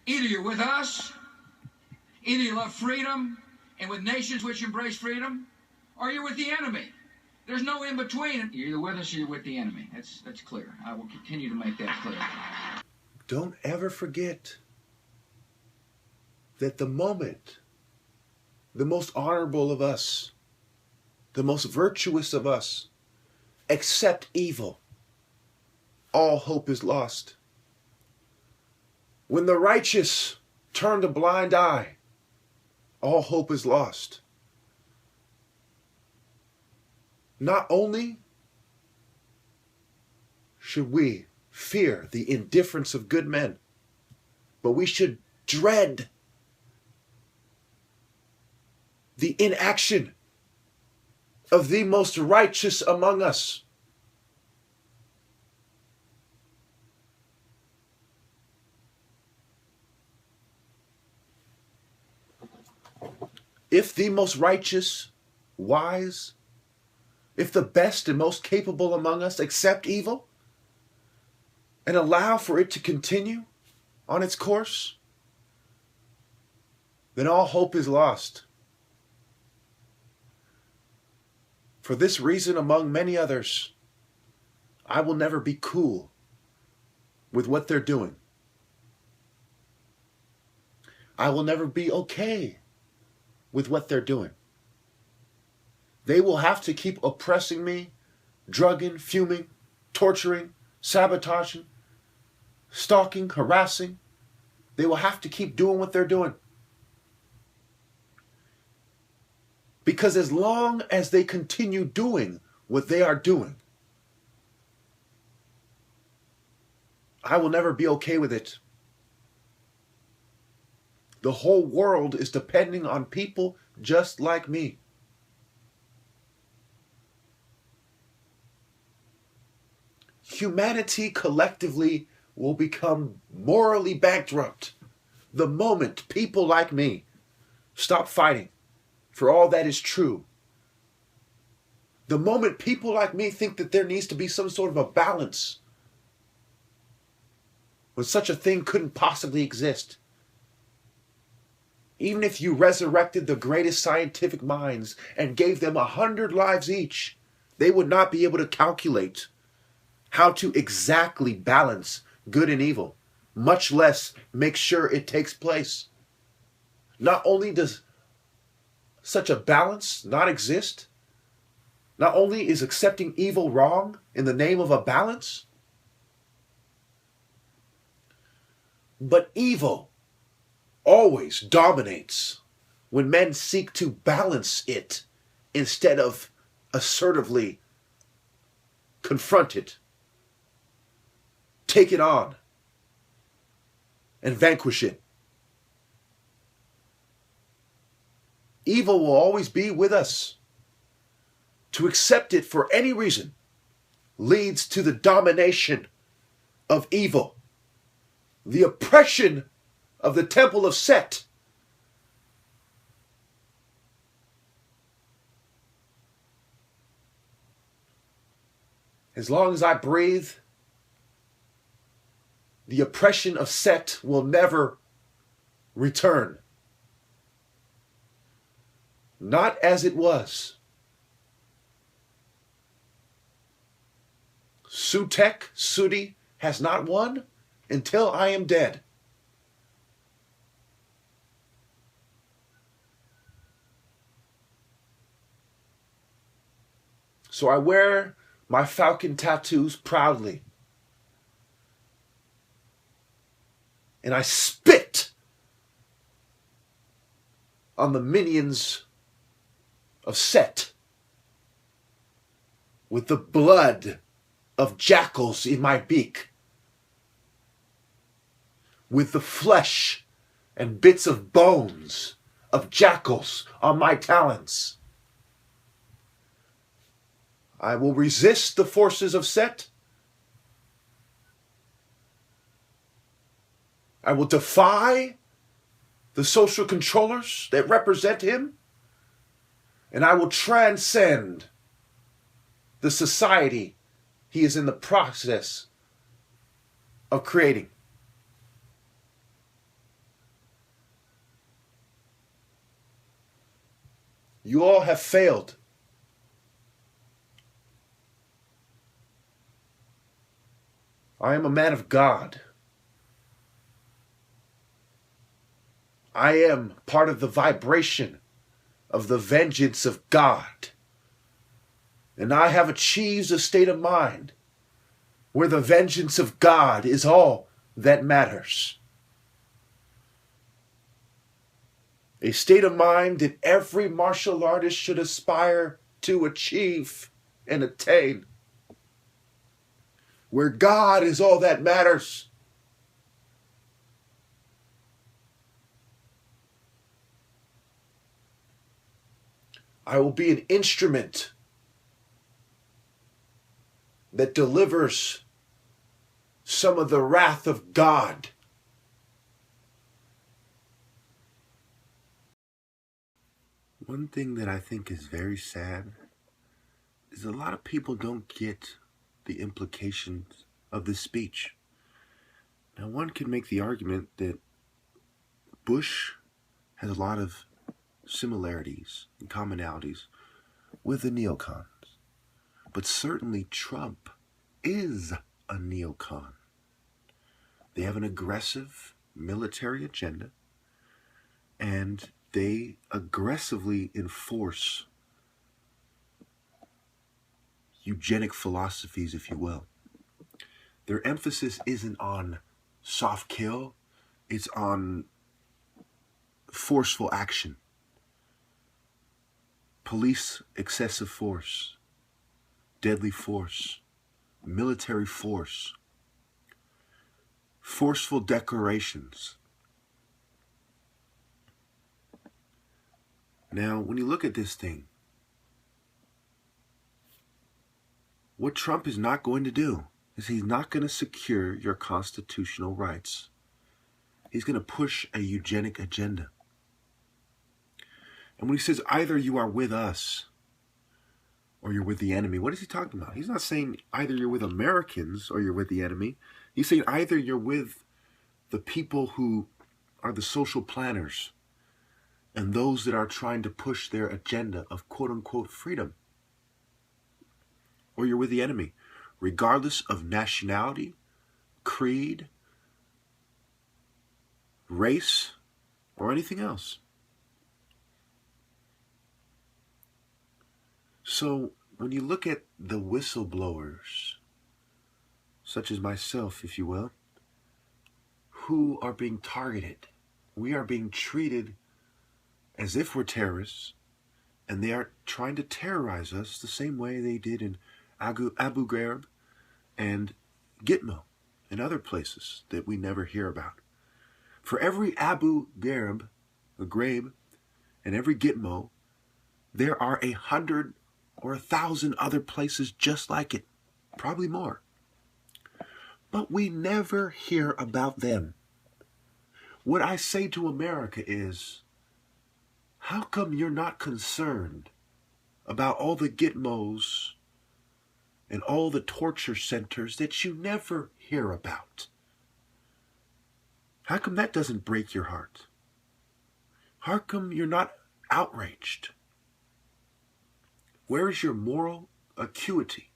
Either you're with us, either you love freedom and with nations which embrace freedom, or you're with the enemy. There's no in between. You're either with us or you're with the enemy. That's clear. I will continue to make that clear. Don't ever forget that the moment the most honorable of us, the most virtuous of us, accept evil, all hope is lost. When the righteous turn a blind eye, all hope is lost. Not only should we fear the indifference of good men, but we should dread the inaction of the most righteous among us. If the most righteous, wise, if the best and most capable among us accept evil and allow for it to continue on its course, then all hope is lost. For this reason, among many others, I will never be cool with what they're doing. I will never be okay with what they're doing. They will have to keep oppressing me, drugging, fuming, torturing, sabotaging, stalking, harassing. They will have to keep doing what they're doing. Because as long as they continue doing what they are doing, I will never be okay with it. The whole world is depending on people just like me. Humanity collectively will become morally bankrupt the moment people like me stop fighting for all that is true. The moment people like me think that there needs to be some sort of a balance, when such a thing couldn't possibly exist. Even if you resurrected the greatest scientific minds and gave them 100 lives each, they would not be able to calculate how to exactly balance good and evil, much less make sure it takes place. Not only does such a balance not exist, not only is accepting evil wrong in the name of a balance, but evil always dominates when men seek to balance it instead of assertively confront it, take it on, and vanquish it. Evil will always be with us. To accept it for any reason leads to the domination of evil, the oppression of the temple of Set. As long as I breathe, the oppression of Set will never return. Not as it was. Sutek, Sudi, has not won until I am dead. So I wear my falcon tattoos proudly. And I spit on the minions of Set with the blood of jackals in my beak, with the flesh and bits of bones of jackals on my talons. I will resist the forces of Set. I will defy the social controllers that represent him. And I will transcend the society he is in the process of creating. You all have failed. I am a man of God. I am part of the vibration of the vengeance of God. And I have achieved a state of mind where the vengeance of God is all that matters. A state of mind that every martial artist should aspire to achieve and attain, where God is all that matters. I will be an instrument that delivers some of the wrath of God. One thing that I think is very sad is a lot of people don't get the implications of this speech. Now, one can make the argument that Bush has a lot of similarities and commonalities with the neocons. But certainly Trump is a neocon. They have an aggressive military agenda, and they aggressively enforce eugenic philosophies, if you will. Their emphasis isn't on soft kill, it's on forceful action. Police excessive force, deadly force, military force, forceful declarations. Now, when you look at this thing, what Trump is not going to do is he's not going to secure your constitutional rights. He's going to push a eugenic agenda. And when he says either you are with us or you're with the enemy, what is he talking about? He's not saying either you're with Americans or you're with the enemy. He's saying either you're with the people who are the social planners and those that are trying to push their agenda of quote-unquote freedom, or you're with the enemy, regardless of nationality, creed, race, or anything else. So when you look at the whistleblowers, such as myself, if you will, who are being targeted, we are being treated as if we're terrorists, and they are trying to terrorize us the same way they did in Abu Ghraib and Gitmo and other places that we never hear about. For every Abu Ghraib, and every Gitmo, there are 100 or 1,000 other places just like it, probably more. But we never hear about them. What I say to America is, how come you're not concerned about all the Gitmos and all the torture centers that you never hear about? How come that doesn't break your heart? How come you're not outraged? Where is your moral acuity,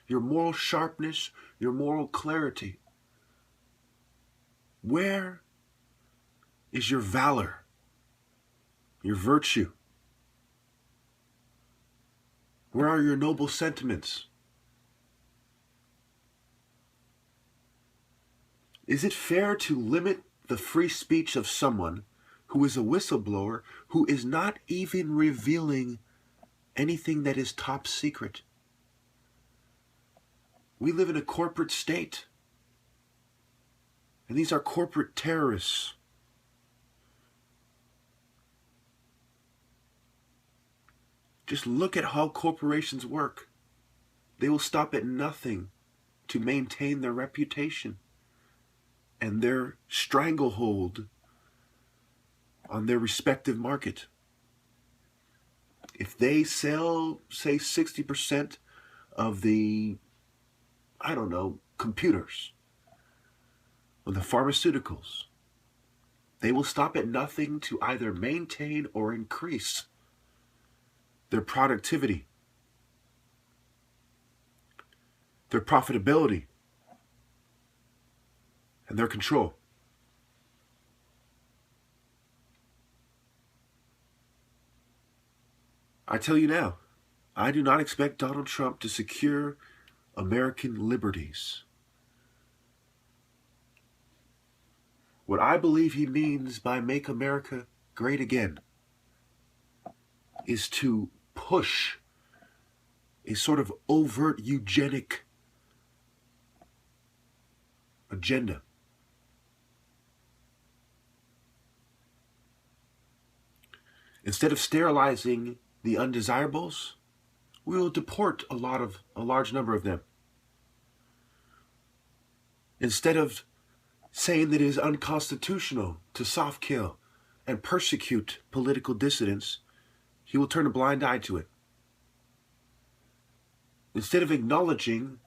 your moral sharpness, your moral clarity? Where is your valor, your virtue? Where are your noble sentiments? Is it fair to limit the free speech of someone who is a whistleblower, who is not even revealing anything that is top secret? We live in a corporate state, and these are corporate terrorists. Just look at how corporations work. They will stop at nothing to maintain their reputation and their stranglehold on their respective market. If they sell, say, 60% of the, computers or the pharmaceuticals, they will stop at nothing to either maintain or increase their productivity, their profitability, and their control. I tell you now, I do not expect Donald Trump to secure American liberties. What I believe he means by make America great again is to push a sort of overt eugenic agenda. Instead of sterilizing the undesirables, we will deport a large number of them. Instead of saying that it is unconstitutional to soft kill and persecute political dissidents, he will turn a blind eye to it. Instead of acknowledging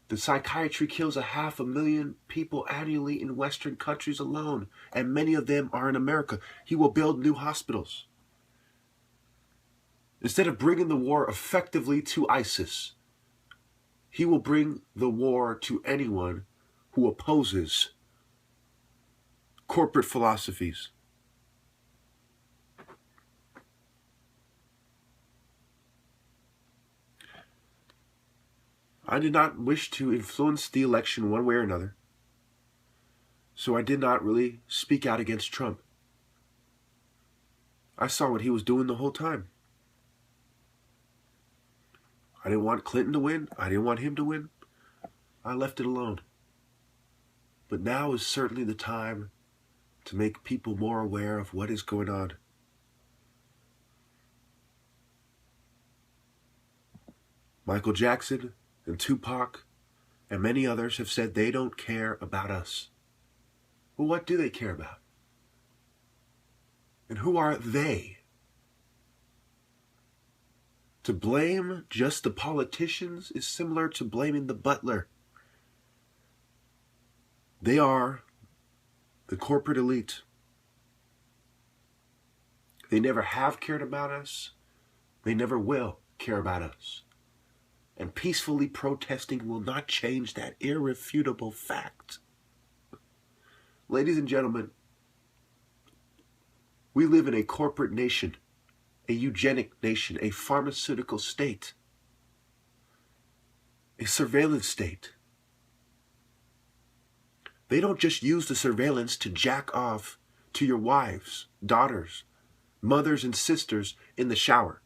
that psychiatry kills 500,000 people annually in Western countries alone, and many of them are in America, he will build new hospitals. Instead of bringing the war effectively to ISIS, he will bring the war to anyone who opposes corporate philosophies. I did not wish to influence the election one way or another, so I did not really speak out against Trump. I saw what he was doing the whole time. I didn't want Clinton to win. I didn't want him to win. I left it alone. But now is certainly the time to make people more aware of what is going on. Michael Jackson and Tupac and many others have said they don't care about us. Well, what do they care about? And who are they? To blame just the politicians is similar to blaming the butler. They are the corporate elite. They never have cared about us. They never will care about us. And peacefully protesting will not change that irrefutable fact. Ladies and gentlemen, we live in a corporate nation, a eugenic nation, a pharmaceutical state, a surveillance state. They don't just use the surveillance to jack off to your wives, daughters, mothers and sisters in the shower,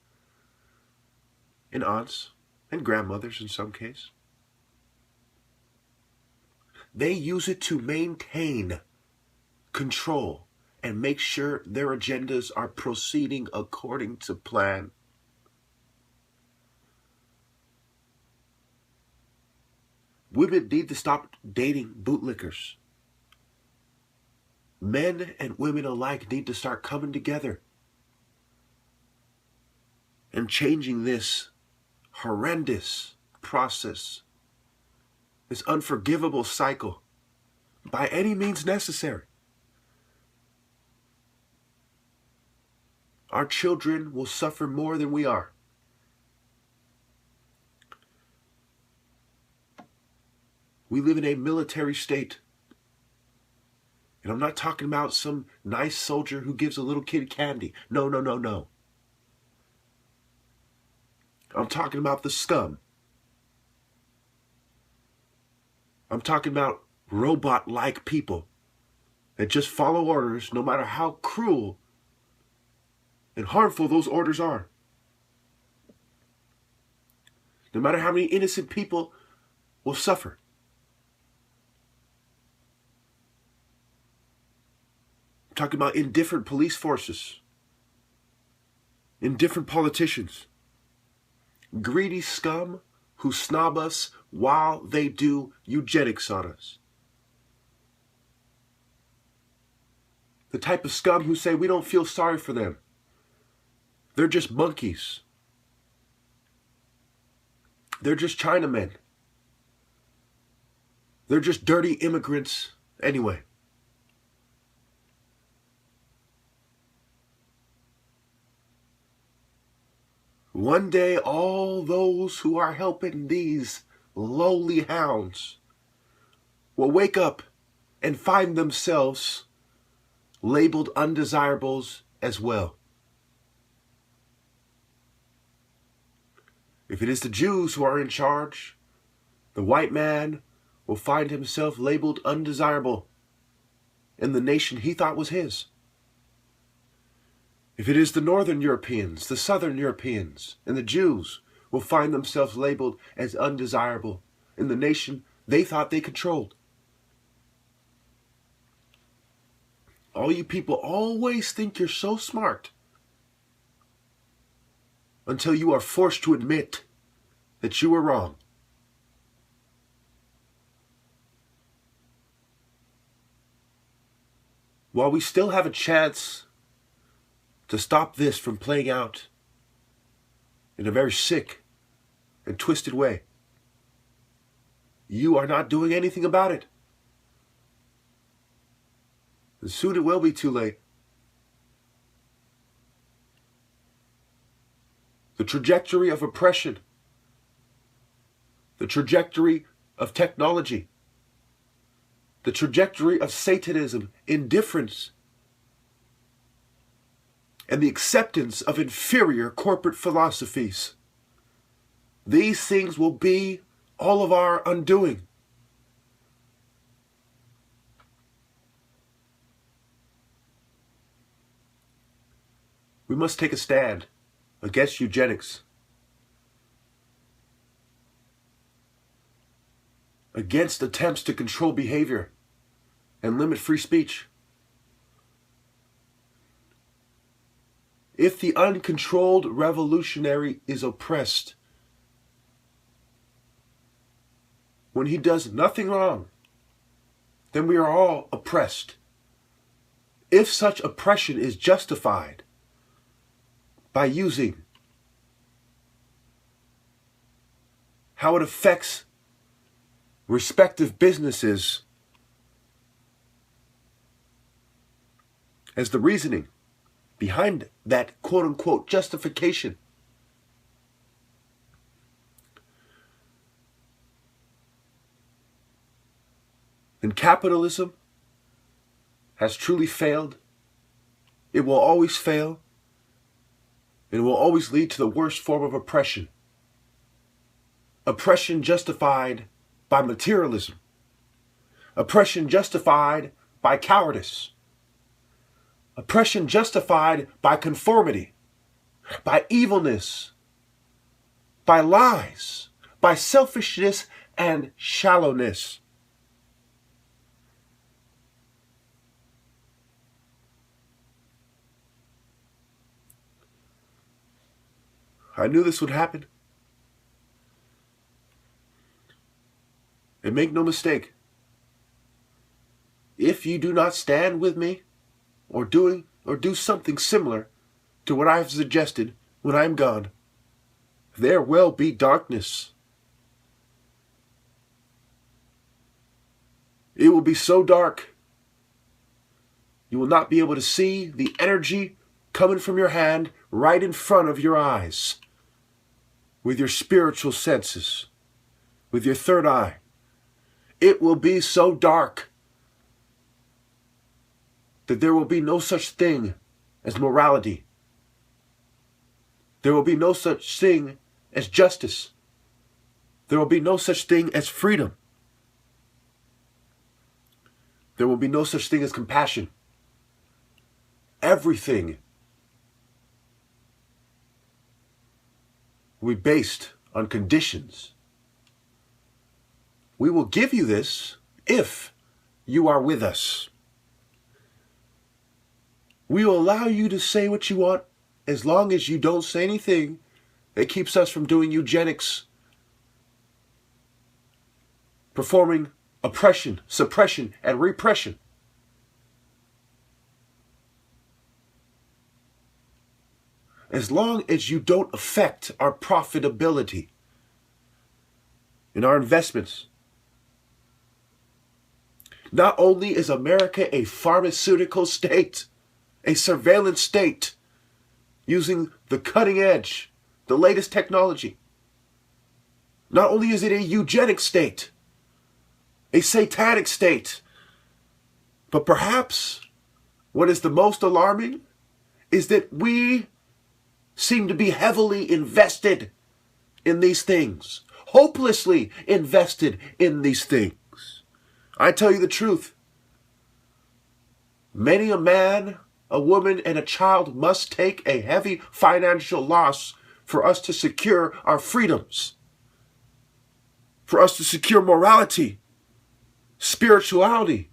and aunts and grandmothers in some case. They use it to maintain control and make sure their agendas are proceeding according to plan. Women need to stop dating bootlickers. Men and women alike need to start coming together and changing this horrendous process, this unforgivable cycle, by any means necessary. Our children will suffer more than we are. We live in a military state. And I'm not talking about some nice soldier who gives a little kid candy. No, no, no, no. I'm talking about the scum. I'm talking about robot-like people that just follow orders no matter how cruel and harmful those orders are. No matter how many innocent people will suffer. I'm talking about indifferent police forces, indifferent politicians, greedy scum who snob us while they do eugenics on us. The type of scum who say we don't feel sorry for them. They're just monkeys. They're just Chinamen. They're just dirty immigrants anyway. One day all those who are helping these lowly hounds will wake up and find themselves labeled undesirables as well. If it is the Jews who are in charge, the white man will find himself labeled undesirable in the nation he thought was his. If it is the Northern Europeans, the Southern Europeans, and the Jews will find themselves labeled as undesirable in the nation they thought they controlled. All you people always think you're so smart until you are forced to admit that you were wrong. While we still have a chance to stop this from playing out in a very sick and twisted way, you are not doing anything about it. And soon it will be too late. The trajectory of oppression, the trajectory of technology, the trajectory of Satanism, indifference, and the acceptance of inferior corporate philosophies. These things will be all of our undoing. We must take a stand against eugenics, against attempts to control behavior and limit free speech. If the uncontrolled revolutionary is oppressed when he does nothing wrong, then we are all oppressed. If such oppression is justified by using how it affects respective businesses as the reasoning behind that quote-unquote justification, then capitalism has truly failed. It will always fail. It will always lead to the worst form of oppression. Oppression justified by materialism. Oppression justified by cowardice. Oppression justified by conformity, by evilness, by lies, by selfishness and shallowness. I knew this would happen. And make no mistake, if you do not stand with me or do something similar to what I have suggested when I am gone, there will be darkness. It will be so dark, you will not be able to see the energy coming from your hand right in front of your eyes, with your spiritual senses, with your third eye. It will be so dark that there will be no such thing as morality. There will be no such thing as justice. There will be no such thing as freedom. There will be no such thing as compassion. Everything will be based on conditions. We will give you this if you are with us. We will allow you to say what you want as long as you don't say anything that keeps us from doing eugenics, performing oppression, suppression, and repression. As long as you don't affect our profitability in our investments. Not only is America a pharmaceutical state, a surveillance state, using the cutting edge the latest technology. Not only is it a eugenic state, a satanic state, but perhaps what is the most alarming is that we seem to be heavily invested in these things, hopelessly invested in these things. I tell you the truth. Many a man, a woman, and a child must take a heavy financial loss for us to secure our freedoms, for us to secure morality, spirituality,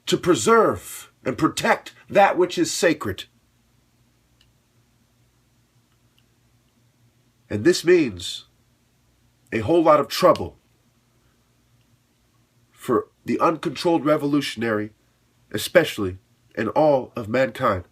to preserve and protect that which is sacred. And this means a whole lot of trouble for the uncontrolled revolutionary, especially, and all of mankind.